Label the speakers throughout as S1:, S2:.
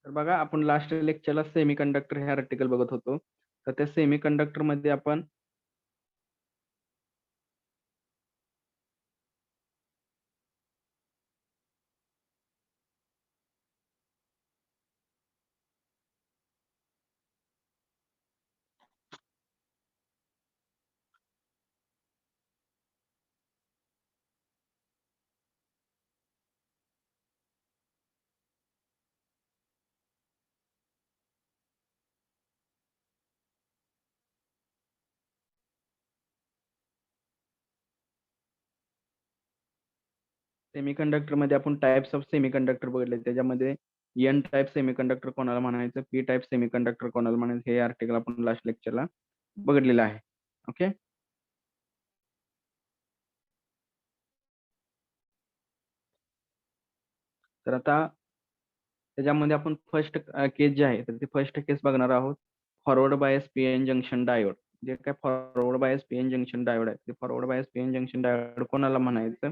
S1: तर बघा आपण लास्ट लेक्चरला सेमीकंडक्टर हे आर्टिकल बघत होतो. तर त्या सेमीकंडक्टर मध्ये आपण सेमीकंडक्टर मध्ये आपण टाइप्स ऑफ सेमीकंडक्टर बघितले. त्याच्यामध्ये एन टाइप सेमीकंडक्टर कोणाला म्हणायचं, पी टाइप सेमीकंडक्टर कोणाला म्हणायचं, हे आर्टिकल आपण लास्ट लेक्चरला बघितलेलं आहे. ओके. तर आता त्याच्यामध्ये आपण फर्स्ट केस जे आहे तर ते फर्स्ट केस बघणार आहोत. Forward bias PN junction diode. जे काय forward bias PN junction diode आहे ते forward bias PN junction diode कोणाला म्हणायचं.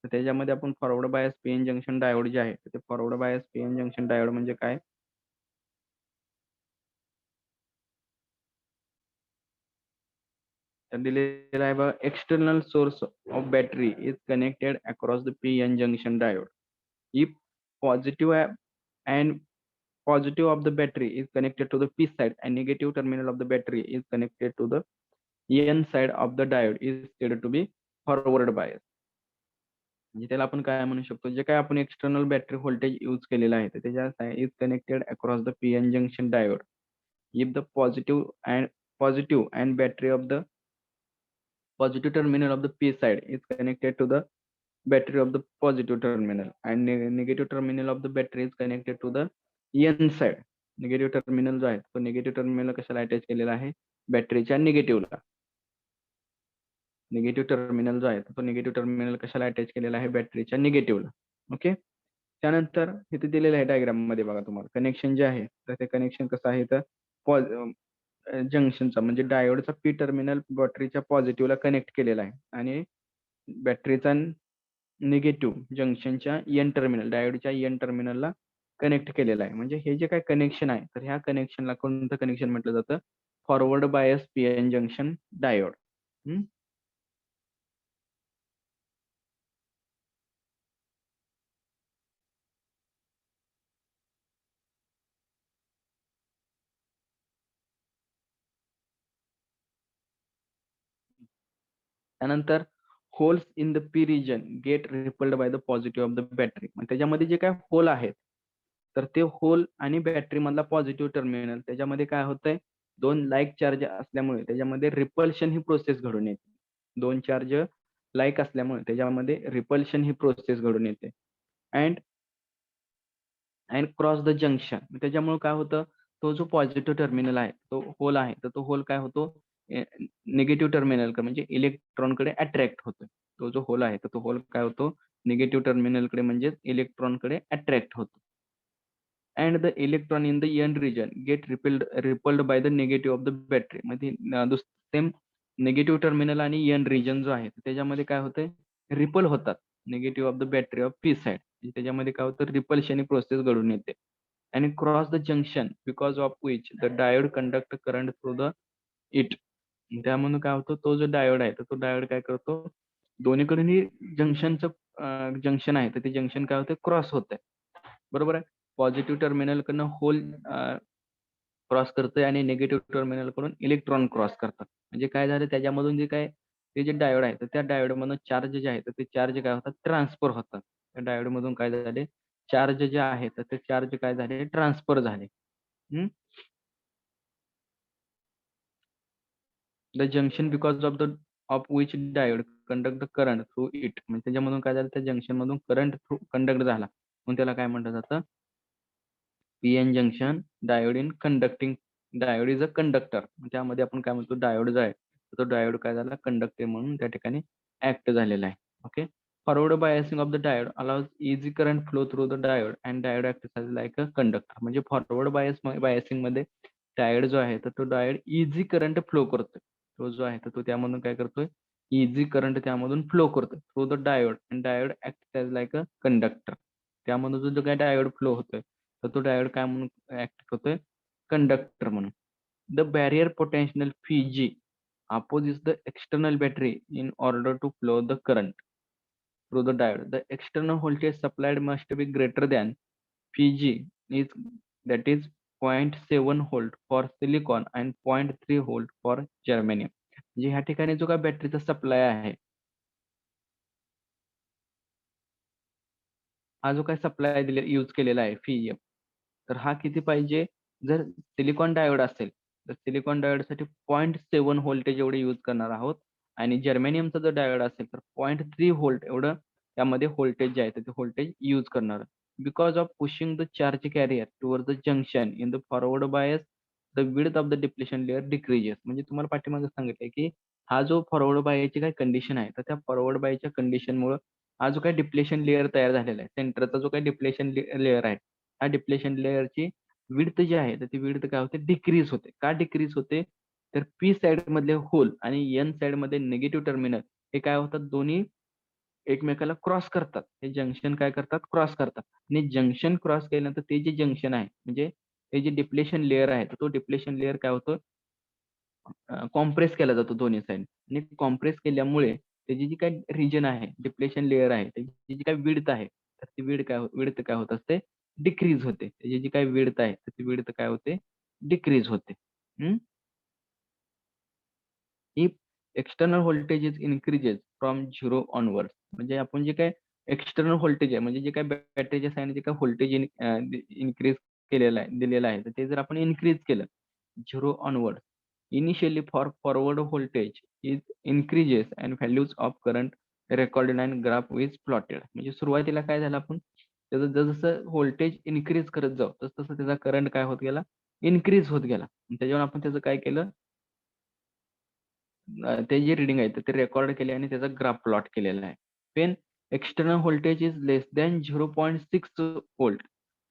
S1: तर त्याच्यामध्ये आपण forward bias PN junction diode जे आहे ते forward bias PN junction diode म्हणजे काय. तर दिलेला आहे बघा, external source of battery is connected across the PN junction diode. If positive and positive of the battery is connected to the P side and negative terminal of the battery is connected to the N side of the diode is said to be forward bias. म्हणजे त्याला आपण काय म्हणू शकतो, जे काय आपण external battery voltage use केलेला आहे तर त्याच्या is connected across the PN junction diode. If the positive and battery of the positive terminal of the P side is connected to the battery of the positive terminal and negative terminal of the battery is connected to the N side. Negative terminal जो आहे तो negative terminal कशाला attach केलेला आहे, बॅटरीच्या निगेटिव्हला. Negative terminal जो आहे तो निगेटिव्ह टर्मिनल कशाला अटॅच केलेला आहे, बॅटरीच्या निगेटिव्हला. ओके. त्यानंतर इथे दिलेलं आहे डायग्राम मध्ये बघा तुम्हाला कनेक्शन जे आहे तर ते कनेक्शन कसं आहे तर जंक्शनचा म्हणजे डायोडचा पी टर्मिनल बॅटरीच्या पॉझिटिव्हला कनेक्ट केलेला आहे आणि बॅटरीचा निगेटिव्ह जंक्शनच्या एन टर्मिनल डायोडच्या एन टर्मिनलला कनेक्ट केलेला आहे. म्हणजे हे जे काय कनेक्शन आहे तर ह्या कनेक्शनला कोणतं कनेक्शन म्हटलं जातं, forward bias PN junction diode. त्यानंतर holes in the P region get repelled by the positive of the battery. त्याच्यामध्ये जे काय होल आहेत तर ते होल आणि बॅटरी मधला पॉझिटिव्ह टर्मिनल त्याच्यामध्ये काय होतंय, दोन लाईक चार्ज असल्यामुळे त्याच्यामध्ये रिपल्शन ही प्रोसेस घडून येते. दोन चार्ज लाईक असल्यामुळे त्याच्यामध्ये रिपल्शन ही प्रोसेस घडून येते. And and cross the junction. त्याच्यामुळे काय होतं, तो जो पॉझिटिव्ह टर्मिनल आहे तो होल आहे तर तो होल काय होतो, निगेटिव्ह टर्मिनल म्हणजे इलेक्ट्रॉनकडे अट्रॅक्ट होतो. तो जो होल आहे तर तो होल काय होतो, निगेटिव्ह टर्मिनलकडे म्हणजे इलेक्ट्रॉनकडे अट्रॅक्ट होतो. And the electron in the N region get repelled by the negative of the battery. म्हणजे सेम निगेटिव्ह टर्मिनल आणि एन रिजन जो आहे त्याच्यामध्ये काय होतंय, रिपल होतात negative of the battery of P side. त्याच्यामध्ये काय होतं, रिपल्शन प्रोसेस घडून येते. आणि cross the junction because of which the diode conduct current through the it. त्यामधून काय होतं, तो जो डायोड आहे तर तो डायोड काय करतो, दोन्हीकडूनही जंक्शनचं जंक्शन आहे तर ते जंक्शन काय होतं, क्रॉस होत आहे. बरोबर आहे. पॉझिटिव्ह टर्मिनल कडनं होल क्रॉस करतोय आणि निगेटिव्ह टर्मिनल कडून इलेक्ट्रॉन क्रॉस करतात. म्हणजे काय झालं, त्याच्यामधून जे काय ते जे डायोड आहे तर त्या डायोड मधून चार्ज जे आहे तर ते चार्ज काय होतात, ट्रान्सफर होतात. त्या डायोड मधून काय झाले, चार्ज जे आहे तर ते चार्ज काय झाले, ट्रान्सफर झाले. The junction because of which diode conduct the current through it. म्हणजे त्याच्यामधून काय झालं, त्या जंक्शन मधून करंट थ्रू कंडक्ट झाला म्हणून त्याला काय म्हटलं जातं, PN junction diode in conducting. Diode is a conductor. त्यामध्ये आपण काय म्हणतो, डायोड जो आहे तो डायोड काय झाला, कंडक्टर म्हणून त्या ठिकाणी ऍक्ट झालेला आहे. Okay. Forward biasing of the diode allows easy current flow through the diode and diode act like a conductor. म्हणजे फॉरवर्ड बायसिंग मध्ये डायोड जो आहे तर तो डायोड इझी करंट फ्लो करतोय. तो जो आहे तर तो त्यामधून काय करतोय, इझी करंट त्यामधून फ्लो करतोय through the diode and diode act like a conductor. त्यामधून जो काय डायोड फ्लो होतोय तर तो डायोड काय म्हणून ऍक्ट होतोय, कंडक्टर म्हणून. The barrier potential Pg opposes the external battery in order to flow the current through the diode. The external voltage supplied must be greater than Pg is, that is 0.7 volt for silicon and 0.3 volt for germanium. म्हणजे ह्या ठिकाणी जो काय बॅटरीचा supply आहे, हा जो काही सप्लाय यूज केलेला आहे Pem, तर हा किती पाहिजे, जर सिलिकॉन डायोड असेल तर सिलिकॉन डायोडसाठी 0.7 व्होल्टेज एवढे यूज करणार आहोत आणि जर्मेनियमचा जर डायोड असेल तर 0.3 व्होल्ट एवढं त्यामध्ये व्होल्टेज जे आहे ते व्होल्टेज यूज करणार. Because of pushing the charge carrier toward the junction in the forward bias the width of the depletion layer decreases. म्हणजे तुम्हाला पाठीमागे सांगितलंय की हा जो फॉरवर्ड बायची काही कंडिशन आहे, तर त्या फॉरवर्ड बायच्या कंडिशनमुळे हा जो काही डिप्लेशन लेअर तयार झालेला आहे, सेंटरचा जो काही डिप्लेशन लेअर आहे, हा डिप्लेशन लेअरची विड्थ जी आहे तर ती विड्थ काय होते, डिक्रीज होते. का डिक्रीज होते, तर पी साइड मधले होल आणि एन साइड मध्ये निगेटिव्ह टर्मिनल हे काय होतात, दोन्ही एकमेकाला क्रॉस करतात. हे जंक्शन काय करतात, क्रॉस करतात. आणि जंक्शन क्रॉस केल्यानंतर ते जे जंक्शन आहे, म्हणजे हे जे डिप्लेशन लेअर आहे, तर तो डिप्लेशन लेअर काय होतो, कॉम्प्रेस केला जातो दोन्ही साइड. आणि कॉम्प्रेस केल्यामुळे त्याची जी काही रिजन आहे, डिप्लेशन लेअर आहे, त्याची जी काही विड्थ आहे, तर ती विड्थ काय होत असते, डिक्रीज होते. त्याची जी काही विड्थ आहे तर ती विड्थ काय होते, डिक्रीज होते. If external voltage is increases from 0 onwards, म्हणजे आपण जे काय एक्सटर्नल व्होल्टेज आहे, म्हणजे जे काही बॅटरीच्या साईडने जे काही व्होल्टेज इन्क्रीज केलेलं आहे, दिलेलं आहे, तर ते जर आपण इन्क्रीज केलं 0 onward, initially for forward voltage is increases and values of current recorded and graph is plotted. म्हणजे सुरुवातीला काय झालं, आपण त्याचं जसं व्होल्टेज इन्क्रीज करत जाऊ तसं तसं त्याचा करंट काय होत गेला, इन्क्रीज होत गेला. त्याच्यावर आपण त्याचं काय केलं, ते जे रीडिंग आहे ते रेकॉर्ड केले आणि त्याचा ग्राफ प्लॉट केलेला आहे. Wien external voltage is less than 0.6 volt,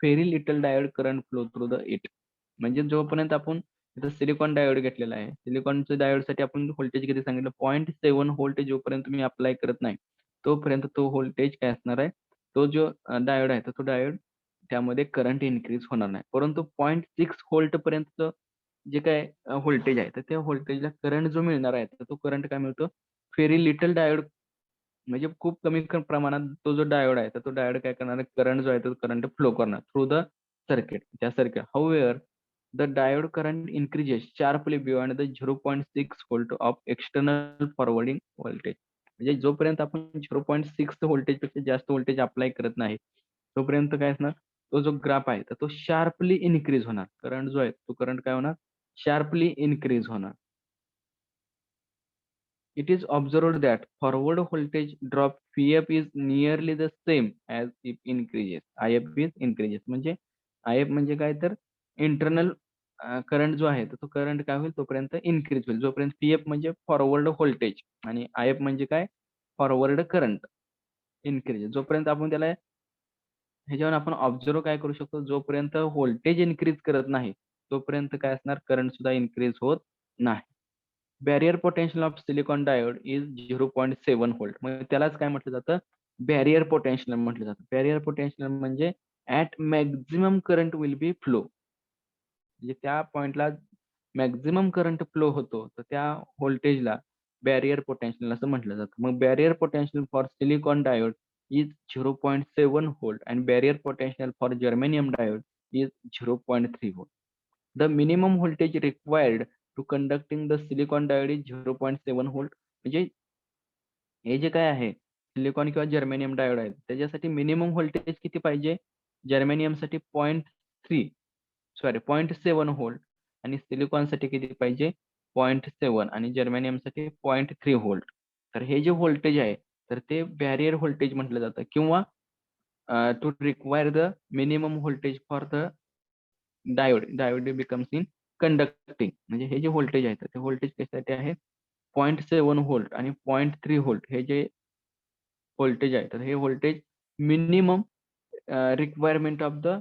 S1: very little diode current flow through the it. म्हणजे जोपर्यंत आपण इथं सिलिकॉन डायोड घेतलेला आहे, सिलिकॉनच्या डायोडसाठी आपण व्होल्टेज किती सांगितलं, 0.7 व्होल्ट जोपर्यंत तुम्ही अप्लाय करत नाही तोपर्यंत तो व्होल्टेज काय असणार आहे, तो जो डायोड आहे तर तो डायोड त्यामध्ये करंट इन्क्रीज होणार नाही. परंतु 0.6 व्होल्ट पर्यंत जे काय व्होल्टेज आहे, तर त्या व्होल्टेजला करंट जो मिळणार आहे, तर तो करंट काय मिळतो, व्हेरी लिटल डायोड, म्हणजे खूप कमी प्रमाणात तो जो डायोड आहे, तर तो डायोड काय करणार आहे, करंट जो आहे तो करंट फ्लो करणार थ्रू द सर्किट, त्या circuit. However the diode current increases sharply beyond the 0.6 volt of external forwarding voltage. म्हणजे जोपर्यंत आपण 0.6 व्होल्टेज पेक्षा जास्त व्होल्टेज अप्लाय करत नाही तोपर्यंत काय असणार, तो जो ग्राफ आहे तर तो शार्पली इन्क्रीज होणार. करंट जो आहे तो करंट काय होणार, शार्पली इन्क्रीज होणार. It is observed that forward voltage drop Vf is nearly the same as if increases. If is increases. म्हणजे If म्हणजे काय, तर इंटरनल करंट जो आहे तर तो करंट काय होईल, तोपर्यंत इन्क्रीज होईल. जोपर्यंत Pf म्हणजे फॉरवर्ड व्होल्टेज आणि If म्हणजे काय, फॉरवर्ड करंट इन्क्रीज. जोपर्यंत आपण त्याला ह्याच्यावर आपण ऑब्झर्व काय करू शकतो, जोपर्यंत व्होल्टेज इन्क्रीज करत नाही तोपर्यंत काय असणार, करंट सुद्धा इन्क्रीज होत नाही. Barrier potential of silicon diode is 0.7 volt. म्हणजे त्यालाच काय म्हटलं जातं, बॅरियर पोटेन्शियल म्हटलं जातं. बॅरियर पोटेन्शियल म्हणजे at maximum current will be flow, म्हणजे त्या पॉइंटला मॅक्झिमम करंट फ्लो होतो, तर त्या व्होल्टेजला बॅरियर पोटेन्शियल असं म्हटलं जातं. मग barrier potential for silicon diode is 0.7 volt and barrier potential for germanium diode is 0.3 volt. The minimum voltage required to conducting the silicon diode is 0.7 volt. म्हणजे हे जे काय आहे सिलिकॉन किंवा जर्मेनियम डायोड आहे त्याच्यासाठी मिनिमम व्होल्टेज किती पाहिजे, जर्मेनियमसाठी 0.3 सॉरी 0.7 व्होल्ट आणि सिलिकॉनसाठी किती पाहिजे, 0.7 आणि जर्मेनियमसाठी 0.3 व्होल्ट. तर हे जे व्होल्टेज आहे तर ते बॅरियर व्होल्टेज म्हटलं जातं, किंवा to require the minimum voltage for the diode becomes in conducting. म्हणजे हे जे व्होल्टेज आहे ते व्होल्टेज कशासाठी आहे, 0.7 व्होल्ट आणि 0.3 व्होल्ट हे जे व्होल्टेज आहे तर हे voltage minimum requirement of the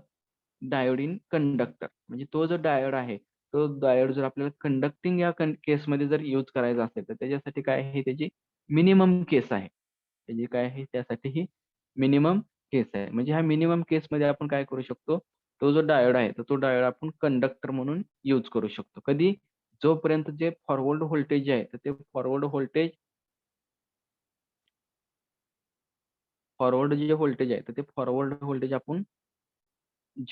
S1: diode in conductor. म्हणजे तो जो डायोड आहे तो डायोड जर आपल्याला कंडक्टिंग या केसमध्ये जर यूज करायचा असेल तर त्याच्यासाठी काय आहे, त्याची मिनिमम केस आहे, त्याची काय आहे त्यासाठी ही मिनिमम केस आहे. म्हणजे ह्या मिनिमम केसमध्ये आपण काय करू शकतो, तो जो डायोड आहे तर तो डायोड आपण कंडक्टर म्हणून यूज करू शकतो. कधी? जोपर्यंत जे फॉरवर्ड व्होल्टेज आहे तर ते फॉरवर्ड जे व्होल्टेज आहे तर ते फॉरवर्ड व्होल्टेज आपण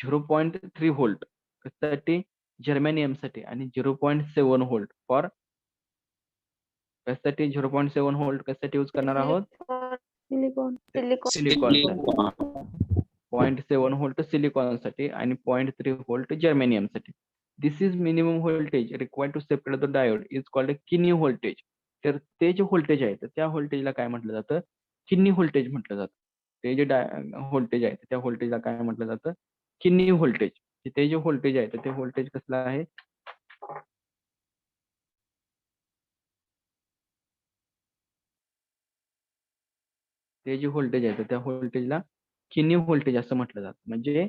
S1: 0.3 व्होल्ट कशासाठी? जर्मेनियमसाठी आणि 0.7 व्होल्ट कशासाठी 0.7 व्होल्ट कशासाठी यूज करणार आहोत?
S2: सिलिकॉन
S1: सिलिकॉनसाठी. 0.7 व्होल्ट सिलिकॉनसाठी आणि 0.3 व्होल्ट जर्मेनियमसाठी. This is minimum voltage required to separate the diode is called knee voltage. तर ते जे व्होल्टेज आहे तर त्या व्होल्टेजला काय म्हटलं जातं? किनी व्होल्टेज म्हटलं जातं. ते जे व्होल्टेज आहे त्या व्होल्टेजला काय म्हटलं जातं? किनी व्होल्टेज. ते जे व्होल्टेज आहे तर ते व्होल्टेज कसलं आहे? ते जे व्होल्टेज आहे तर त्या व्होल्टेजला किनी व्होल्टेज असं म्हटलं जातं. म्हणजे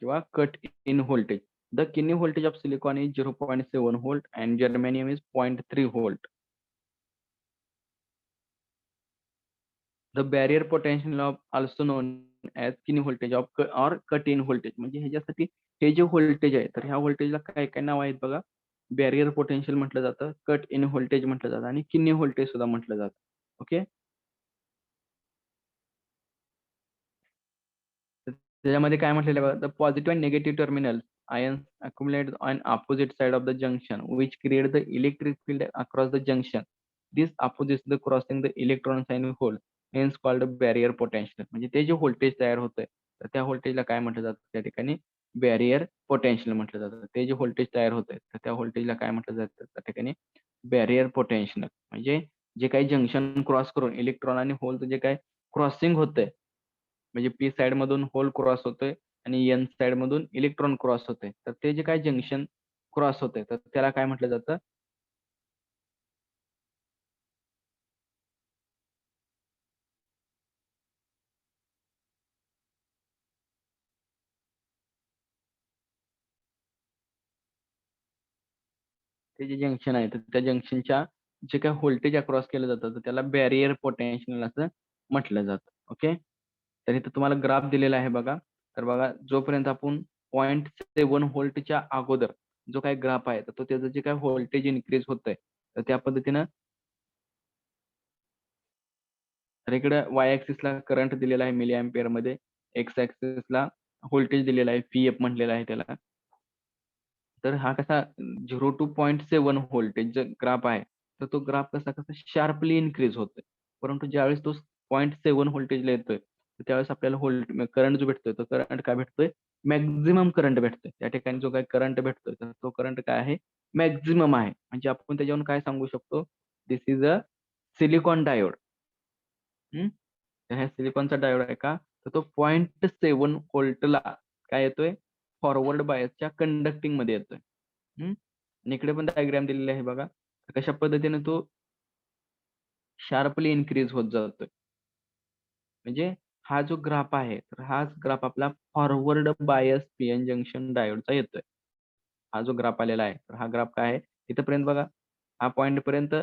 S1: किंवा कट इन व्होल्टेज. द किनी voltage of silicon is 0.7 volt and germanium is 0.3 volt. The barrier potential of also known as किनी voltage of or cut in voltage. म्हणजे ह्याच्यासाठी हे जे व्होल्टेज आहे तर ह्या व्होल्टेजला काय काय नाव आहेत बघा. बॅरियर पोटेन्शियल म्हटलं जातं, कट इन व्होल्टेज म्हटलं जातं आणि किनी व्होल्टेज सुद्धा म्हटलं जातं. ओके. त्याच्यामध्ये काय म्हटलेलं आहे बघा, the positive and negative terminal ions accumulate on opposite side of the junction which create the electric field across the junction. This opposes the crossing the electrons and hole, hence called barrier potential. म्हणजे ते जे voltage तयार होतंय तर त्या व्होल्टेजला काय म्हटलं जातं त्या ठिकाणी? बॅरियर पोटेन्शियल म्हटलं जातं. ते जे व्होल्टेज तयार होतंय तर त्या व्होल्टेजला काय म्हटलं जातं त्या ठिकाणी? Barrier potential. म्हणजे जे काही जंक्शन क्रॉस करून इलेक्ट्रॉन आणि होलचं जे काही क्रॉसिंग होतंय म्हणजे पी साइड मधून होल क्रॉस होतोय आणि एन साइड मधून इलेक्ट्रॉन क्रॉस होते तर ते जे काय जंक्शन क्रॉस होते तर त्याला काय म्हटलं जातं? ते जे जंक्शन आहे तर त्या जंक्शनच्या जे काही व्होल्टेज अक्रॉस केलं जातं तर त्याला बॅरियर पोटेन्शियल असं म्हटलं जातं. ओके. तर इथं तुम्हाला ग्राफ दिलेला आहे बघा. तर बघा जोपर्यंत आपण 0.7 व्होल्टच्या अगोदर जो काही ग्राफ आहे तर तो त्याचं जे काही व्होल्टेज इन्क्रीज होतंय तर त्या पद्धतीनं तर इकडे वाय ऍक्सिसला करंट दिलेला आहे मिली अँपिअर मध्ये, एक्स ऍक्सिसला व्होल्टेज दिलेला आहे पीएफ म्हटलेला आहे त्याला. तर हा कसा 0 टू 0.7 व्होल्टेज जो ग्राफ आहे तर तो ग्राफ कसा कसा शार्पली इन्क्रीज होतोय. परंतु ज्यावेळेस तो 0.7 व्होल्टेजला येतोय तर त्यावेळेस आपल्याला करंट जो भेटतोय तो करंट काय भेटतोय? मॅक्झिमम करंट भेटतोय. त्या ठिकाणी जो काही करंट भेटतोय तर तो करंट काय आहे? मॅक्झिमम आहे. म्हणजे आपण त्याच्यावरून काय सांगू शकतो? दिस इज अ सिलिकॉन डायोड. तर ह्या सिलिकॉनचा डायोड आहे का? तर तो 0.7 व्होल्टला काय येतोय? फॉरवर्ड बायसच्या कंडक्टिंग मध्ये येतोय. आणि इकडे पण डायग्राम दिलेली आहे बघा. तर कशा पद्धतीने तो शार्पली इन्क्रीज होत जातोय. म्हणजे हा जो ग्राफ आहे तर हाच ग्राफ आपला फॉरवर्ड बायस पीएन जंक्शन डायोडचा येतोय. हा जो ग्राफ आलेला आहे तर हा ग्राफ काय आहे? इथपर्यंत बघा. हा पॉइंट पर्यंत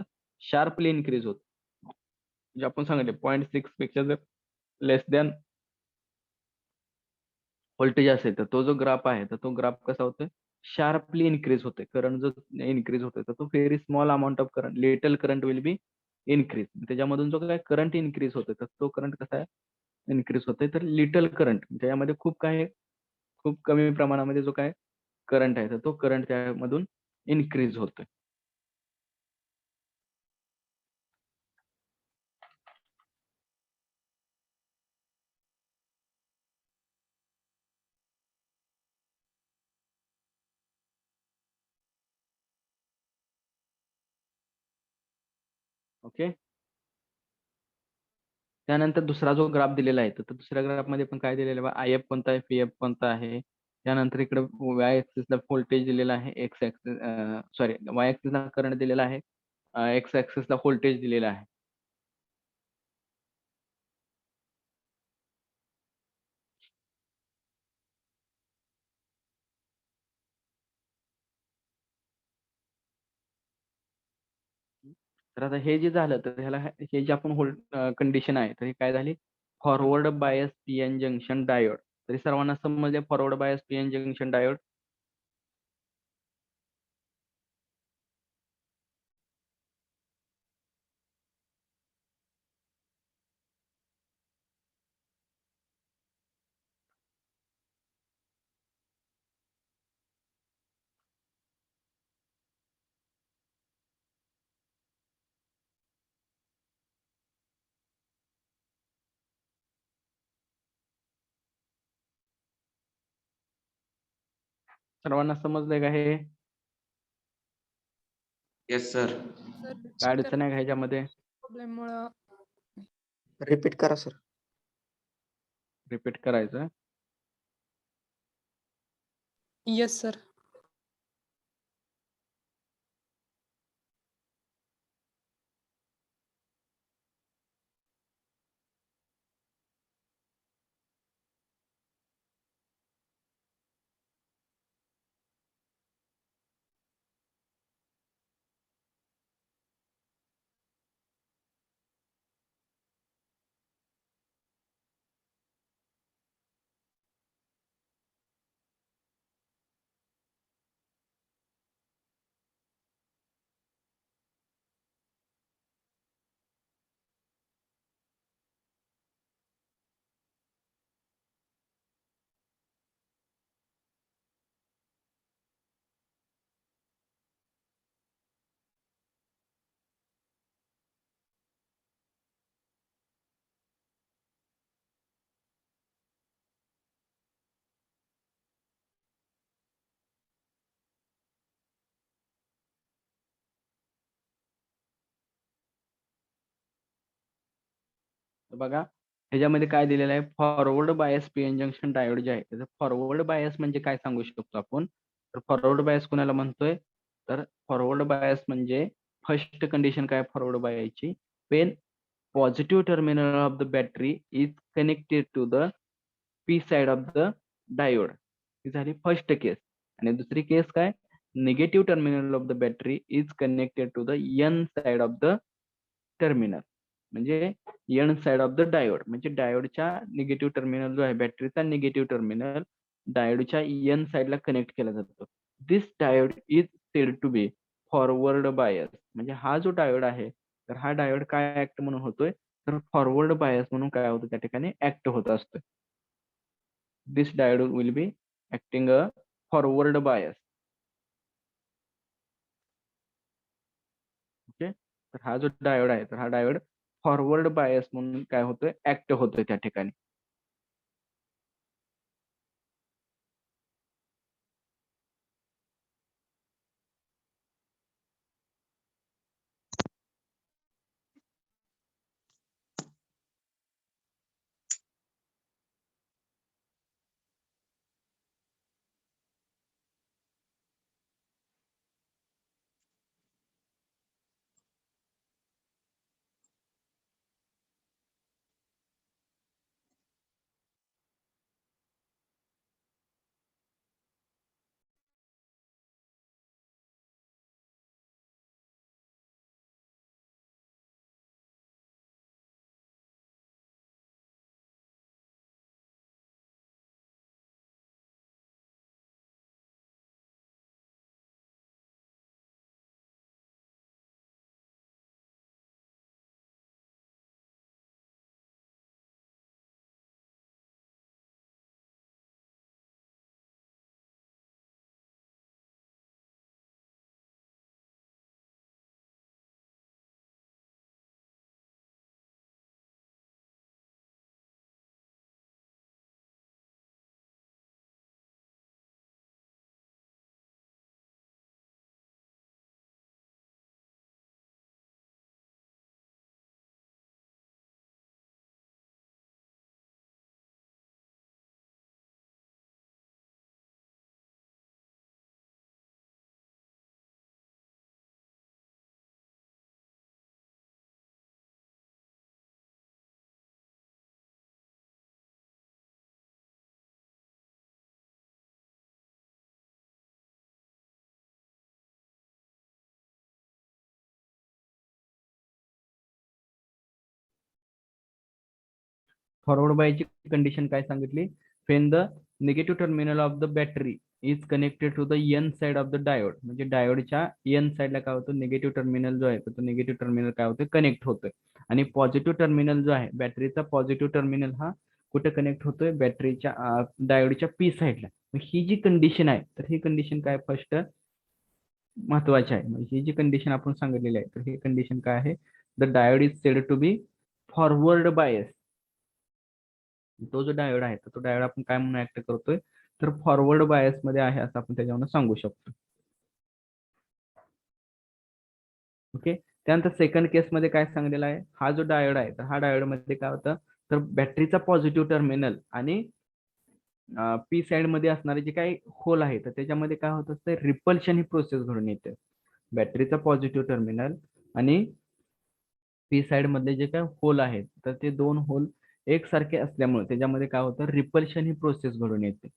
S1: शार्पली इन्क्रीज होतो. म्हणजे आपण सांगितले 0.6 पेक्षा जर लेस दॅन व्होल्टेज असेल तर तो जो ग्राफ आहे तर तो ग्राफ कसा होतोय? शार्पली इन्क्रीज होतोय. करंट जो इन्क्रीज होतोय तर तो very small amount of current, little current will be increase. त्याच्यामधून जो काही करंट इन्क्रीज होतोय तर तो करंट कसा आहे? इन्क्रीज होतोय. तर लिटल करंट त्यामध्ये खूप कमी प्रमाणामध्ये जो काय करंट आहे तर तो करंट त्यामधून इन्क्रीज होतोय. ओके. त्यानंतर दुसरा जो ग्राफ दिलेला आहे तर दुसऱ्या ग्राफमध्ये पण काय दिलेलं आहे? आय एफ कोणता आहे? पी एफ कोणता आहे? त्यानंतर इकडे वाय ऍक्सिसला व्होल्टेज दिलेला आहे. एक्स ऍक्सिस सॉरी वाय ऍक्सिसला करंट दिलेला आहे एक्स ऍक्सिसला व्होल्टेज दिलेला आहे. तर आता हे जे झालं तर ह्याला हे जे आपण कंडिशन आहे तर हे काय झाली, forward bias PN junction diode. तरी सर्वांना समजले forward bias PN junction diode. सर्वांना समजलंय का हे?
S2: Yes sir.
S3: सर
S1: काय अडचण आहे का ह्याच्यामध्ये?
S3: प्रॉब्लेममुळं
S4: रिपीट करा सर.
S1: रिपीट करायचं.
S3: Yes sir.
S1: तर बघा ह्याच्यामध्ये काय दिलेलं आहे, forward bias PN junction diode जे आहे त्याचं फॉरवर्ड बायस म्हणजे काय सांगू शकतो आपण. तर फॉरवर्ड बायस कोणाला म्हणतोय, तर फॉरवर्ड बायस म्हणजे फर्स्ट कंडिशन काय फॉरवर्ड बायसची, when positive terminal of the battery is connected to the P side of the diode. ही झाली फर्स्ट केस. आणि दुसरी केस काय, negative terminal of the battery is connected to the N side of the terminal. म्हणजे N side of the diode म्हणजे डायोडच्या negative terminal जो आहे, बॅटरीचा निगेटिव्ह टर्मिनल डायोडच्या एन साइडला कनेक्ट केला जातो. दिस diode is said to be forward bias. म्हणजे हा जो डायोड आहे तर हा डायोड काय ऍक्ट म्हणून होतोय, तर फॉरवर्ड बायस म्हणून काय होतं त्या ठिकाणी ऍक्ट होत असतोय. This diode will be acting a forward bias. Okay. तर हा जो डायोड आहे तर हा डायोड फॉरवर्ड बायस म्हणून काय होतोय, ऍक्ट होतोय त्या ठिकाणी. फॉरवर्ड बायची कंडिशन काय सांगितली? When the negative terminal of the battery is connected to the N side of the diode, म्हणजे डायोडच्या एन साइडला काय होतं, निगेटिव्ह टर्मिनल जो आहे तो निगेटिव्ह टर्मिनल काय होतं, कनेक्ट होतोय. आणि पॉझिटिव्ह टर्मिनल जो आहे बॅटरीचा पॉझिटिव्ह टर्मिनल हा कुठे कनेक्ट होतोय, बॅटरीच्या डायोडच्या पी साइडला. ही जी कंडिशन आहे तर ही कंडिशन काय फर्स्ट महत्वाची आहे. म्हणजे ही जी कंडिशन आपण सांगितलेली आहे तर ही कंडिशन काय आहे, the diode is said to be forward bias. तो जो डायोड आहे तर तो डायोड आपण काय म्हणून ऍक्ट करतोय, तर फॉरवर्ड बायस मध्ये आहे असं आपण त्याच्यावरून सांगू शकतो. ओके. त्यानंतर सेकंड केस मध्ये काय सांगलेलं आहे, हा जो डायोड आहे तर हा डायोड मध्ये काय होतं, तर बॅटरीचा पॉझिटिव्ह टर्मिनल आणि पी साइड मध्ये असणारे जे काही होल आहे तर त्याच्यामध्ये काय होत असतं, रिपल्शन ही प्रोसेस घडून येते. बॅटरीचा पॉझिटिव्ह टर्मिनल आणि पी साइड मधले जे काही होल आहेत तर ते दोन होल एकसारखे असल्यामुळे त्याच्यामध्ये काय होतं, रिपल्शन ही प्रोसेस घडून येते.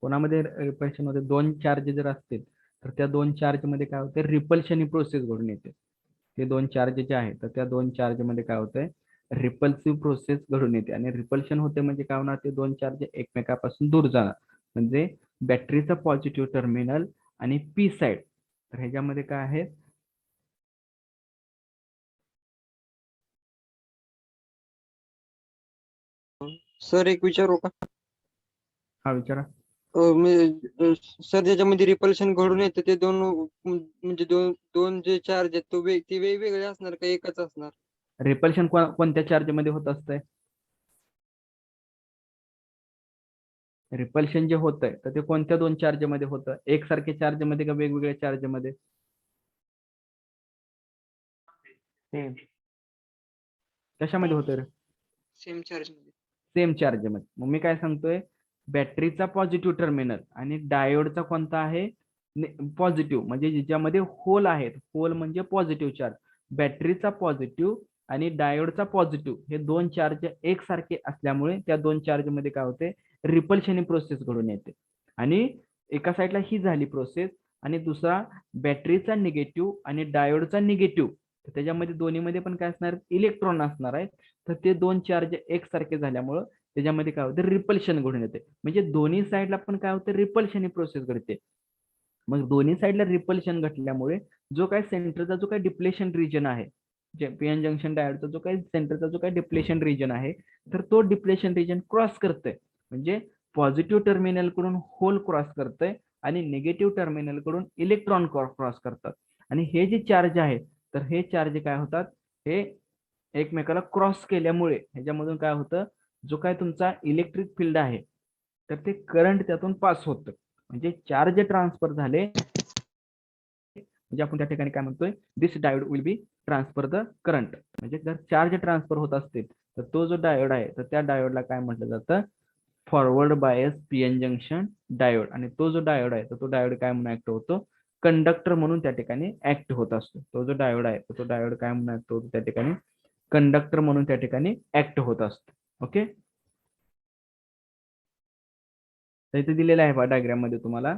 S1: कोणामध्ये रिपल्शन मध्ये दोन चार्ज जर असतील तर त्या दोन चार्ज मध्ये काय होते, रिपल्शन ही प्रोसेस घडून येते. ते दोन चार्ज जे आहेत तर त्या दोन चार्ज मध्ये काय होतंय, रिपल्सिव्ह प्रोसेस घडून येते. आणि रिपल्शन होते म्हणजे काय होणार, ते दोन चार्ज एकमेकापासून दूर जाणार. म्हणजे बॅटरीचा पॉझिटिव्ह टर्मिनल आणि पी साइड तर ह्याच्यामध्ये काय आहे,
S4: सर एक विचारू का?
S1: हा विचारा.
S4: सर ज्याच्यामध्ये रिपल्शन घडून येतं ते दोन म्हणजे दोन दोन जे चार्ज आहेत ते वेगवेगळे असणार का एकच असणार?
S1: रिपल्शन कोणत्या चार्ज मध्ये होत असतंय, रिपल्शन जे होत आहे तर ते कोणत्या दोन चार्ज मध्ये होतं, एकसारखे चार्ज मध्ये का वेगवेगळ्या चार्ज मध्ये? कशामध्ये होतं,
S4: सेम चार्ज मध्ये.
S1: सेम चार्ज मध्ये. मग मी काय सांगतोय, बॅटरीचा पॉझिटिव्ह टर्मिनल आणि डायोडचा कोणता आहे, पॉझिटिव्ह, म्हणजे ज्याच्यामध्ये होल आहेत, होल म्हणजे पॉझिटिव्ह चार्ज. बॅटरीचा पॉझिटिव्ह आणि डायोडचा पॉझिटिव्ह हे दोन चार्ज एकसारखे असल्यामुळे त्या दोन चार्ज मध्ये काय होते, रिपल्शन प्रोसेस घडून येते. आणि एका साईडला ही झाली प्रोसेस आणि दुसरा बॅटरीचा निगेटिव्ह आणि डायोडचा निगेटिव्ह, त्याच्यामध्ये दोन्हीमध्ये पण काय असणार, इलेक्ट्रॉन असणार आहे. तर ते दोन चार्ज एकसारखे झाल्यामुळं त्याच्यामध्ये काय होतं, रिपल्शन घडून येते. म्हणजे दोन्ही साईडला पण काय होतं, रिपल्शन ही प्रोसेस घडते. मग दोन्ही साईडला रिपल्शन घटल्यामुळे जो काय सेंटरचा जो काय डिप्लेशन रिजन आहे, जे पीएन जंक्शन डायोडचा जो काही सेंटरचा जो काही डिप्लेशन रिजन आहे तर तो डिप्लेशन रिजन क्रॉस करतोय. म्हणजे पॉझिटिव्ह टर्मिनल कडून होल क्रॉस करतोय आणि निगेटिव्ह टर्मिनल कडून इलेक्ट्रॉन क्रॉस करतात. आणि हे जे चार्ज आहे तर हे चार्ज काय होतात, हे एकमेकाला क्रॉस केल्यामुळे ह्याच्यामधून काय होतं, जो काय तुमचा इलेक्ट्रिक फील्ड आहे तर ते करंट त्यातून पास होतं. म्हणजे चार्ज ट्रान्सफर झाले म्हणजे आपण त्या ठिकाणी काय म्हणतोय, this diode will be transfer the current. म्हणजे जर चार्ज ट्रान्सफर होत असतील तर तो जो डायोड आहे तर त्या डायोडला काय म्हटलं जातं, forward bias PN junction diode. आणि तो जो डायोड आहे तर तो डायोड काय म्हणून ऍक्ट होतो, कंडक्टर म्हणून त्या ठिकाणी ऍक्ट होत असतो. तो जो डायोड आहे तर तो डायोड काय म्हणून ऍक्ट होतो त्या ठिकाणी, कंडक्टर म्हणून त्या ठिकाणी ऍक्ट होत असतो. ओके. तर इथे दिलेलं आहे डायग्राम मध्ये तुम्हाला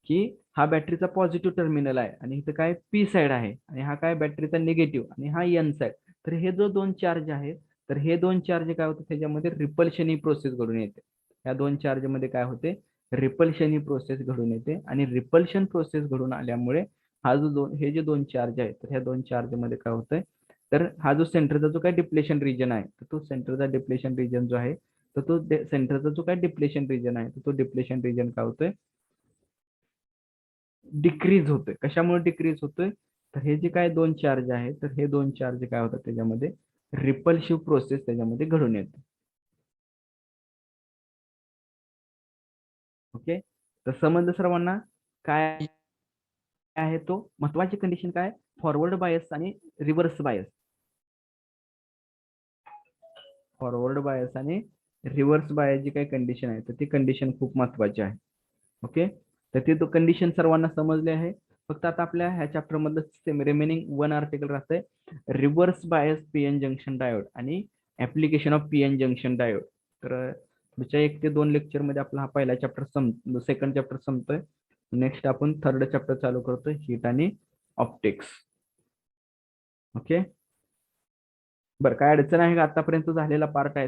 S1: की हा बॅटरीचा पॉझिटिव्ह टर्मिनल आहे आणि इथं काय पी साइड आहे आणि हा काय बॅटरीचा निगेटिव्ह आणि हा एन साइड. तर हे जो दोन चार्ज आहे तर हे दोन चार्ज काय होते, त्याच्यामध्ये रिपल्शन ही प्रोसेस घडून येते. या दोन चार्ज मध्ये काय होते, रिपल्शन ही प्रोसेस घडून येते. आणि रिपल्शन प्रोसेस घडून आल्यामुळे हा जो हे जे दोन चार्ज आहेत तर ह्या दोन चार्ज मध्ये काय होतंय, तर हा जो सेंटरचा जो काय डिप्लेशन रिजन आहे तर तो सेंटरचा डिप्लेशन रिजन जो आहे तर तो सेंटरचा जो काय डिप्लेशन रिजन आहे तो डिप्लेशन रिजन काय होतोय, डिक्रीज होतोय. कशामुळे डिक्रीज होतोय, तर हे जे काय दोन चार्ज आहे तर हे दोन चार्ज काय होतात, त्याच्यामध्ये रिपल्सिव्ह प्रोसेस त्याच्यामध्ये घडून येते. ओके. तर समजलं सर्वांना काय आहे, तो महत्वाची कंडिशन काय, फॉरवर्ड बायस आणि रिव्हर्स बायस. फॉरवर्ड बायस आणि रिव्हर्स बायस जी काही कंडिशन आहे तर ती कंडिशन खूप महत्वाची आहे. ओके. तर ते तो कंडिशन सर्वांना समजले आहे. फक्त आता आपल्या ह्या चॅप्टर मधलं सेम रिमेनिंग वन आर्टिकल राहतंय reverse bias PN junction diode आणि application of PN junction diode. तर पुढच्या 1 ते 2 लेक्चर मध्ये आपला हा पहिला चॅप्टर सेकंड चॅप्टर संपतोय. नेक्स्ट आपण थर्ड चॅप्टर चालू करतोय हीट आणि ऑप्टिक्स. ओके. बरं, काय अडचण आहे का आतापर्यंत झालेला पार्ट आहे?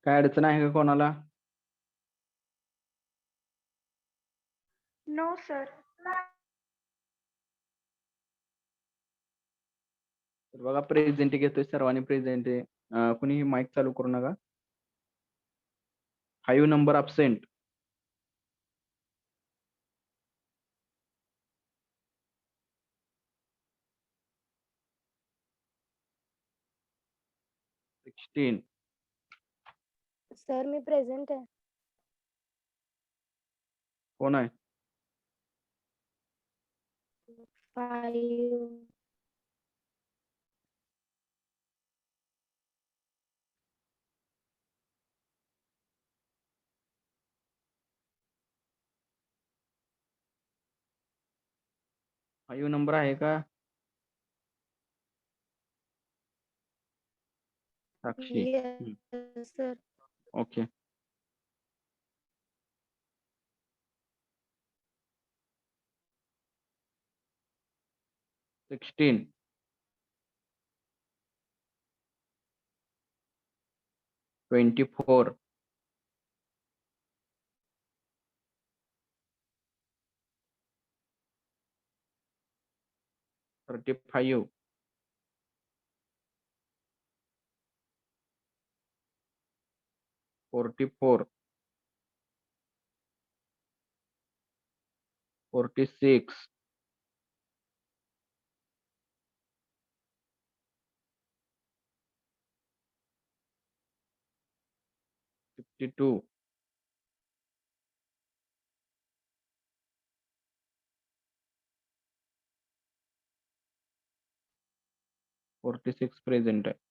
S1: काय अडचण आहे का कोणाला?
S2: No sir.
S1: तर बघा प्रेझेंट घेतोय सर्वांनी प्रेझेंट. कुणीही माईक चालू करू नका. 5 नंबर अब्सेंट. सिक्स्टीन.
S2: सर मी प्रेझेंट आहे.
S1: कोण आहे?
S2: 5.
S1: 5 नंबर आहे का? Sakshi.
S2: Yes sir.
S1: Okay. Sixteen. 24. 35. 44. 46. 52. 46 present आहे.